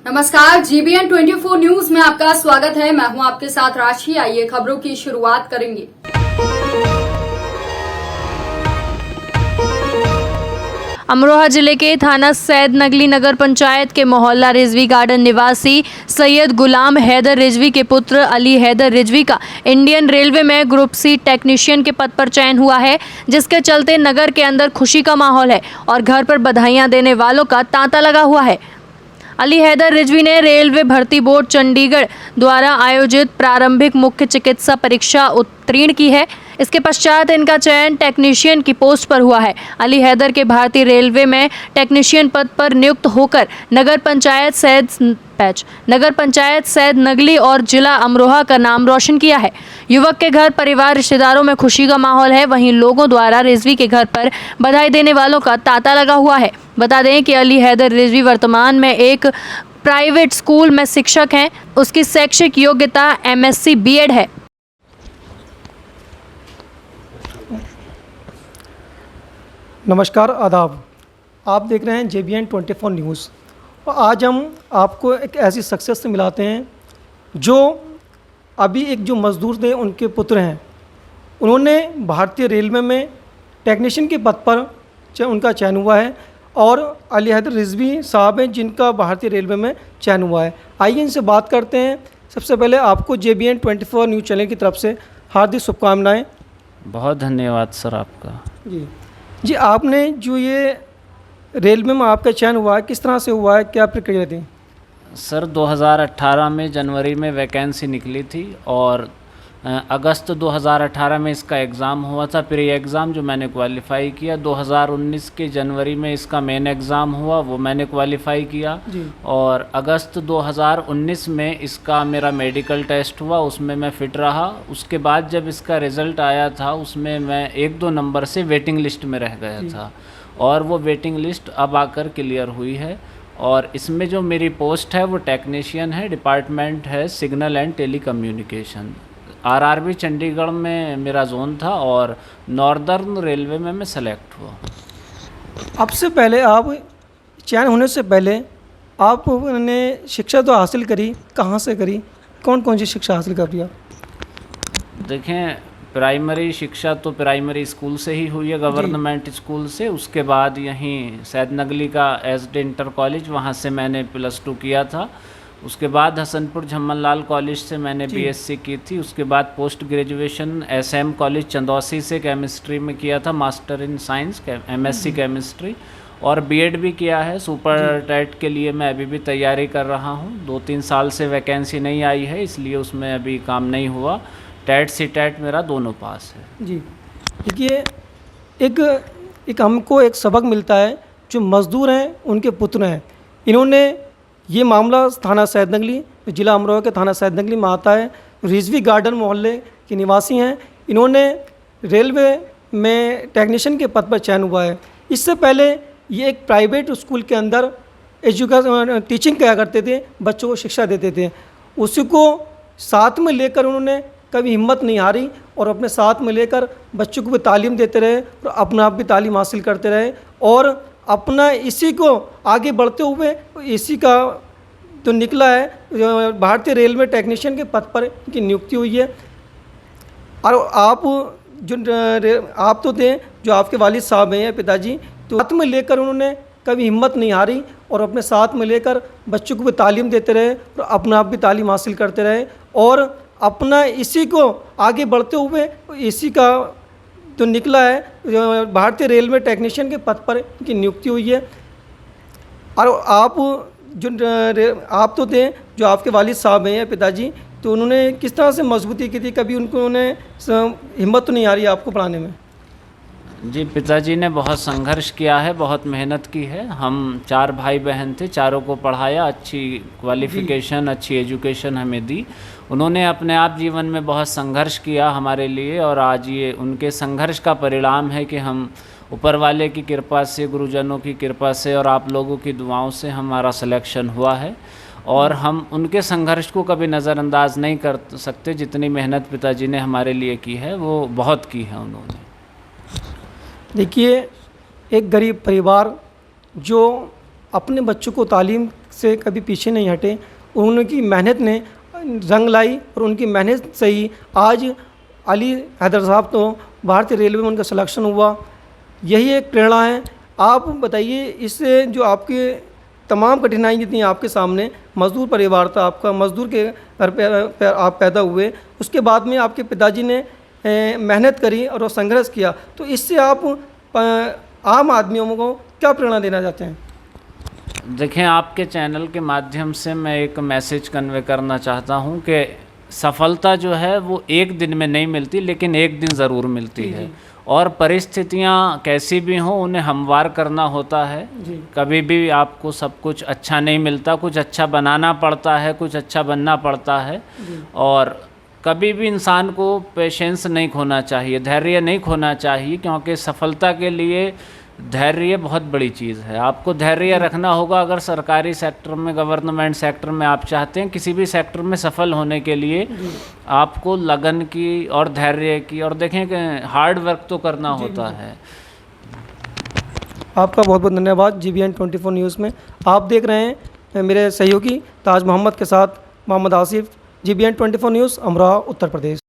नमस्कार, GBN 24 news में आपका स्वागत है। मैं हूं आपके साथ राशि। आइए खबरों की शुरुआत करेंगे। अमरोहा जिले के थाना सैद नगली नगर पंचायत के मोहल्ला रिजवी गार्डन निवासी सैयद गुलाम हैदर रिजवी के पुत्र अली हैदर रिजवी का इंडियन रेलवे में ग्रुप सी टेक्नीशियन के पद पर चयन हुआ है, जिसके चलते नगर के अंदर खुशी का माहौल है और घर पर बधाइयां देने वालों का तांता लगा हुआ है। अली हैदर रिजवी ने रेलवे भर्ती बोर्ड चंडीगढ़ द्वारा आयोजित प्रारंभिक मुख्य चिकित्सा परीक्षा उत्तीर्ण की है। इसके पश्चात इनका चयन टेक्नीशियन की पोस्ट पर हुआ है। अली हैदर के भारतीय रेलवे में टेक्नीशियन पद पर नियुक्त होकर नगर पंचायत सैद नगली और जिला अमरोहा का नाम रोशन किया है। युवक के घर परिवार रिश्तेदारों में खुशी का माहौल है। वहीं लोगों द्वारा रिजवी के घर पर बधाई देने वालों का तांता लगा हुआ है। बता दें कि अली हैदर रिजवी वर्तमान में एक प्राइवेट स्कूल में शिक्षक हैं। उसकी शैक्षिक योग्यता MSc B.Ed है। नमस्कार, आदाब। आप देख रहे हैं JBN 24 न्यूज़। और आज हम आपको एक ऐसी शख्सियत से मिलाते हैं जो अभी एक जो मज़दूर थे उनके पुत्र हैं। उन्होंने भारतीय रेलवे में टेक्नीशियन के पद पर उनका चयन हुआ है और अली हैदर रिजवी साहब हैं जिनका भारतीय रेलवे में चयन हुआ है। आइए इनसे बात करते हैं। सबसे पहले आपको JBN 24 न्यूज़ चैनल की तरफ से हार्दिक शुभकामनाएँ। बहुत धन्यवाद सर आपका। जी, आपने जो ये रेलवे में आपका चयन हुआ है, किस तरह से हुआ है, क्या प्रक्रिया थी? सर 2018 में जनवरी में वैकेंसी निकली थी और अगस्त 2018 में इसका एग्ज़ाम हुआ था। प्री एग्ज़ाम जो मैंने क्वालिफ़ाई किया। 2019 के जनवरी में इसका मेन एग्ज़ाम हुआ, वो मैंने क्वालिफ़ाई किया। और अगस्त 2019 में इसका मेरा मेडिकल टेस्ट हुआ, उसमें मैं फ़िट रहा। उसके बाद जब इसका रिज़ल्ट आया था उसमें मैं 1-2 नंबर से वेटिंग लिस्ट में रह गया था और वो वेटिंग लिस्ट अब आकर क्लियर हुई है। और इसमें जो मेरी पोस्ट है वो टेक्नीशियन है, डिपार्टमेंट है signal and telecommunication. RRB Chandigarh में मेरा जोन था और नॉर्दर्न रेलवे में मैं सेलेक्ट हुआ। अब से पहले आप चयन होने से पहले आपने शिक्षा तो हासिल करी, कहाँ से करी, कौन कौन सी शिक्षा हासिल कर रही? देखें, प्राइमरी शिक्षा तो प्राइमरी स्कूल से ही हुई है, गवर्नमेंट स्कूल से। उसके बाद यहीं सैद नगली का SD इंटर कॉलेज, वहाँ से मैंने +2 किया था। उसके बाद हसनपुर झम्मन लाल कॉलेज से मैंने BSc की थी। उसके बाद post graduation SM college Chandausi से केमिस्ट्री में किया था, master in science MSc chemistry. और B.Ed भी किया है। सुपर टेट के लिए मैं अभी भी तैयारी कर रहा हूँ। 2-3 साल से वैकेंसी नहीं आई है, इसलिए उसमें अभी काम नहीं हुआ। टेट CTET मेरा दोनों पास है। जी, देखिए, एक हमको एक सबक मिलता है। जो मज़दूर हैं उनके पुत्र हैं। इन्होंने ये मामला थाना सैद नगली, जिला अमरोहा के थाना सैद नगली में आता है। रिजवी गार्डन मोहल्ले के निवासी हैं। इन्होंने रेलवे में टेक्नीशियन के पद पर चयन हुआ है। इससे पहले ये एक प्राइवेट स्कूल के अंदर टीचिंग किया करते थे, बच्चों को शिक्षा देते थे। उसी को साथ में लेकर उन्होंने कभी हिम्मत नहीं हारी और अपने साथ में लेकर बच्चों को भी तालीम देते रहे और अपना आप भी तालीम हासिल करते रहे और अपना इसी को आगे बढ़ते हुए इसी का तो निकला है। भारतीय रेलवे टेक्नीशियन के पद पर इनकी नियुक्ति हुई है। और आप तो थे, जो आपके वालिद साहब हैं पिताजी, तो साथ में लेकर उन्होंने कभी हिम्मत नहीं हारी और अपने साथ में लेकर बच्चों को भी तालीम देते रहे और अपना आप भी तालीम हासिल करते रहे और अपना इसी को आगे बढ़ते हुए इसी का तो निकला है। भारतीय रेलवे टेक्नीशियन के पद पर इनकी नियुक्ति हुई है। और आप तो थे, जो आपके वालिद साहब हैं पिताजी, तो उन्होंने किस तरह से मजबूती की थी? कभी उन्होंने हिम्मत तो नहीं आ रही आपको पढ़ाने में? जी, पिताजी ने बहुत संघर्ष किया है, बहुत मेहनत की है। हम 4 भाई बहन थे, चारों को पढ़ाया, अच्छी क्वालिफ़िकेशन, अच्छी एजुकेशन हमें दी। उन्होंने अपने आप जीवन में बहुत संघर्ष किया हमारे लिए और आज ये उनके संघर्ष का परिणाम है कि हम ऊपर वाले की कृपा से, गुरुजनों की कृपा से और आप लोगों की दुआओं से हमारा सिलेक्शन हुआ है। और हम उनके संघर्ष को कभी नज़रअंदाज नहीं कर सकते। जितनी मेहनत पिताजी ने हमारे लिए की है वो बहुत की है उन्होंने। देखिए, एक गरीब परिवार जो अपने बच्चों को तालीम से कभी पीछे नहीं हटे। उनकी मेहनत ने रंग लाई और उनकी मेहनत से ही आज अली हैदर साहब तो भारतीय रेलवे में उनका सिलेक्शन हुआ। यही एक प्रेरणा है। आप बताइए, इससे जो आपके तमाम कठिनाई जितनी आपके सामने, मज़दूर परिवार था आपका, मज़दूर के घर पे आप पैदा हुए, उसके बाद में आपके पिताजी ने मेहनत करी और संघर्ष किया, तो इससे आप आम आदमियों को क्या प्रेरणा देना चाहते हैं? देखें, आपके चैनल के माध्यम से मैं एक मैसेज कन्वे करना चाहता हूं कि सफलता जो है वो एक दिन में नहीं मिलती, लेकिन एक दिन ज़रूर मिलती है। और परिस्थितियां कैसी भी हों, उन्हें हमवार करना होता है। कभी भी आपको सब कुछ अच्छा नहीं मिलता, कुछ अच्छा बनाना पड़ता है, कुछ अच्छा बनना पड़ता है। और कभी भी इंसान को पेशेंस नहीं खोना चाहिए, धैर्य नहीं खोना चाहिए, क्योंकि सफलता के लिए धैर्य बहुत बड़ी चीज़ है। आपको धैर्य रखना होगा। अगर सरकारी सेक्टर में, गवर्नमेंट सेक्टर में आप चाहते हैं किसी भी सेक्टर में सफल होने के लिए, आपको लगन की और धैर्य की, और देखें कि हार्ड वर्क तो करना होता है। आपका बहुत बहुत धन्यवाद। GBN 24 न्यूज़ में आप देख रहे हैं मेरे सहयोगी ताज मोहम्मद के साथ मोहम्मद आसिफ, GBN 24 न्यूज़, अमरोहा, उत्तर प्रदेश।